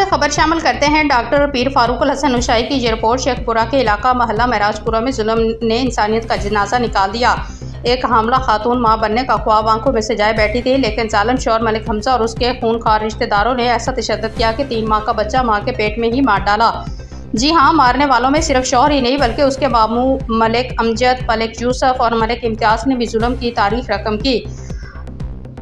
से खबर शामिल करते हैं। डॉक्टर पीर फारूक अल हसन उशाई की ये रिपोर्ट। शेखपुरा के इलाका मोहल्ला महराजपुरा में जुल्म ने इंसानियत का जनाजा निकाल दिया। एक हामला खातून मां बनने का ख्वाब आंखों में सजाए बैठी थी, लेकिन जालिम शौहर मलिक हमजा और उसके खूनखार रिश्तेदारों ने ऐसा तशद्दुद किया कि 3 माह का बच्चा मां के पेट में ही मार डाला। जी हाँ, मारने वालों में सिर्फ शौहर ही नहीं बल्कि उसके मामू मलिक अमजद, मलिक यूसुफ और मलिक इम्तियाज ने भी जुल्म की तारीख रकम की।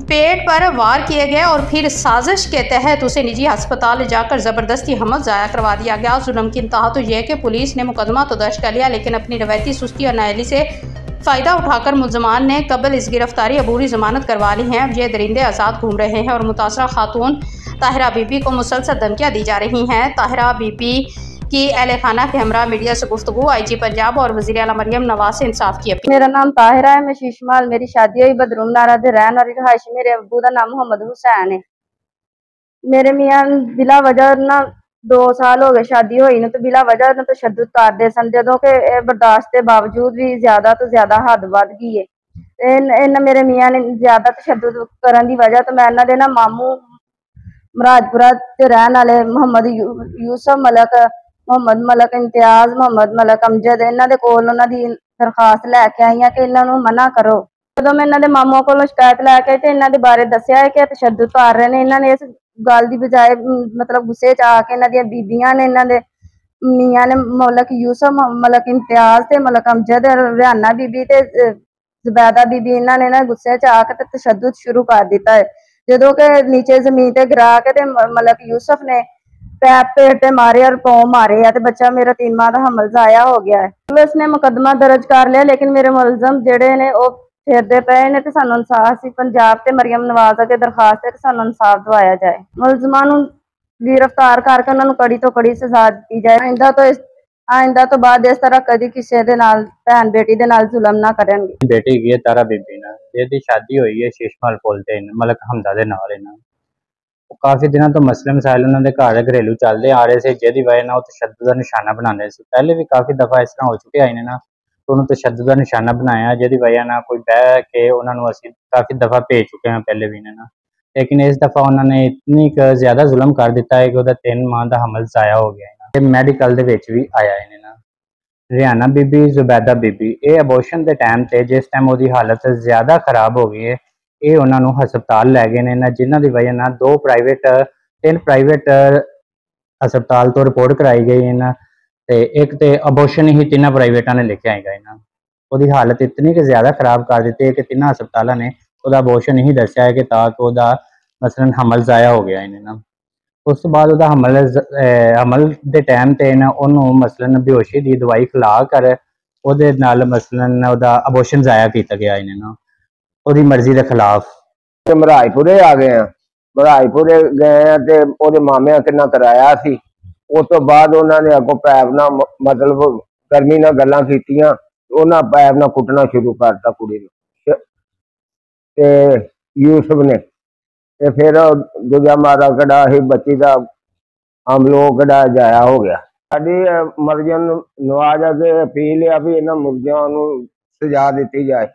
पेट पर वार किए गए और फिर साजिश के तहत उसे निजी अस्पताल ले जाकर ज़बरदस्ती हमल ज़ाया करवा दिया गया। जुल्म की इंतहा तो यह कि पुलिस ने मुकदमा तो दर्ज कर लिया, लेकिन अपनी रवायती सुस्ती और नाअहली से फ़ायदा उठाकर मुलजमान ने कबल इस गिरफ्तारी अबूरी ज़मानत करवा ली हैं। अब ये दरिंदे आज़ाद घूम रहे हैं और मुतासरा खातून ताहिरा बीबी को मुसलसल धमकियाँ दी जा रही हैं। ताहिरा बीबी की अहले खाना के हमरा मीडिया से गुफ्तगू। IG पंजाब और वज़ीर आला मरियम नवाज से इंसाफ की अपील। मेरा नाम ताहिरा है, मैं शीशमाल, मेरी शादी हुई बदरूम नारा दे रहन और रिहाइश मेरे अबू का नाम मोहम्मद हुसैन है। मेरे मियां बिला वजह ना 2 साल हो गए शादी हुई न, तो बिला वजह ना तशद्दुद करते सन, जदों के बर्दाश्त के बावजूद भी ज्यादा तो ज्यादा हद वध गई है। इन मेरे मियां ने ज्यादा तशद्दुद करन दी वजह तो मैं इन्हां दे ना मामू महराजपुरा ते रहन वाले मोहम्मद यूसुफ मलक, मोहम्मद मलक इम्तियाज, मोहम्मद मलक अमजद, इन्हां दे कोल उन्हां दी दरखास्त लैके आई हां कि इन्हां नूं मना करो। जदों मैं इन्हां दे मामूआं कोलों शिकायत लैके ते इन्हां दे बारे दस्सिया है कि तशद्दुद कर रहे ने, इन्हां ने इस गल दी बजाए मतलब गुस्से च आके इन्हां दियां बीबियां ने, इन्हां दे मियां ने मलक यूसुफ, मलक इम्तियाज ते मलक अमजद, रिहाना बीबी ते जुबैदा बीबी, इन्हां ने ना गुस्से च आके ते तशद्दुद शुरू कर दिता है। जदों के नीचे जमीन ते गिरा के ते मलक यूसुफ ने पेट ते मारे और पांव मारे है, ते बच्चा मेरा 3 माह का हमल ज़ाया हो गया है। पुलिस ने मुकदमा दर्ज कर लिया, लेकिन मेरे मुलजम जेडे ने वो फिरदे पे ने ते सानू इंसाफ पंजाब ते मरियम नवाज अगे दरखास्त है कि सानू इंसाफ दवाया जाए। मुलजमां नू गिरफ्तार करके उन्होंने कड़ी तो कड़ी सजा दी जाए। आइंदा तो बाद इस तरह कभी किसी दे नाल भैन बेटी दे नाल जुल्म ना करेंगे। बेटी गई है तारा बीबी नाल, जिहदी शादी हुई है शीशमहल पुल ते मलक हमदा दे नाल। काफ़ी दिनों तो मसले मसाइल उन्होंने घर घरेलू चलते आ रहे थे, जिहदी वजह नाल तशद्दुद का निशाना बनाते थे। पहले भी काफ़ी दफ़ा इस तरह हो चुके आए ना, तो उन्होंने तशद्दुद का निशाना बनाया, जिहदी वजह नाल कोई बह के उन्होंने असीं काफ़ी दफ़ा भेज चुके हैं पहले भी ना, लेकिन इस दफ़ा उन्होंने इतनी ज़्यादा जुल्म कर दिता है कि वह 3 माह का हमल ज़ाया हो गया है। मैडिकल दे विच भी आया है ना। रिहाना बीबी, जुबैदा बीबी, ये अबॉर्शन के टाइम से जिस टाइम वो हालत ज़्यादा खराब हो गई है, ये उन्होंने हस्पताल लै गए ने, जिन्हों की वजह ना 3 प्राइवेट हस्पताल तो रिपोर्ट कराई गई है ना, एक तो अबॉर्शन ही 3 प्राइवेटा ने लिखे आई गए ना। वो हालत इतनी कि ज़्यादा खराब कर दी है कि 3 हस्पतालों ने वह अबॉर्शन ही दसिया है कि ताकि वह मसलन हमल ज़ाया हो गया है ना। उस तो बाद हमल के टाइम ते उन्होंने मसलन बेहोशी की दवाई खिला कर उहदे नाल मसलन उहदा अबॉर्शन ज़ाया किया गया है ना, उहदी मर्जी के खिलाफ। महराजपुरे आ गए हैं, महराजपुरे गए हैं ते ओहदे मामे किन्ना कराया सी। उस तो बाद उन्होंने अगों पैप ना मतलब गर्मी ना गल्लां कीतियां, उन्हां पैप ना कुटना शुरू करता कुड़ी नूं ते यूसुफ ने। ते फिर दूजा मारा कड़ा ही बच्ची का हमलो कड़ा जाया हो गया। साडी मरियम नवाज अगे अपील है भी इन्हां मुलजिमां नूं सजा दी जाए।